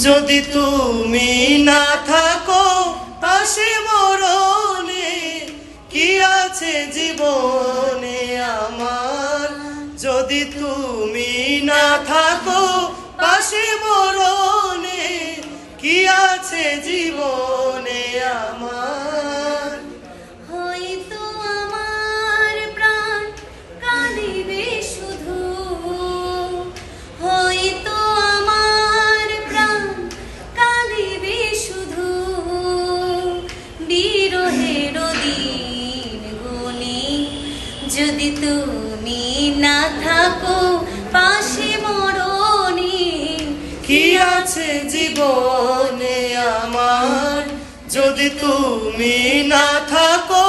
যদি তুমি না থাকো পাশে মরণে, কি আছে জীবনে আমার? যদি তুমি না থাকো পাশে মরণে, কি আছে জীবনে আমার? হয়তো আমার প্রাণ কাঁদিবে শুধু, হয়তো আমার প্রাণ কাঁদিবে শুধু, বিরহের দিন গুনি যদি তুমি না থাকো পাশে মরণে, কি আছে জীবনে আমার? যদি তুমি না থাকো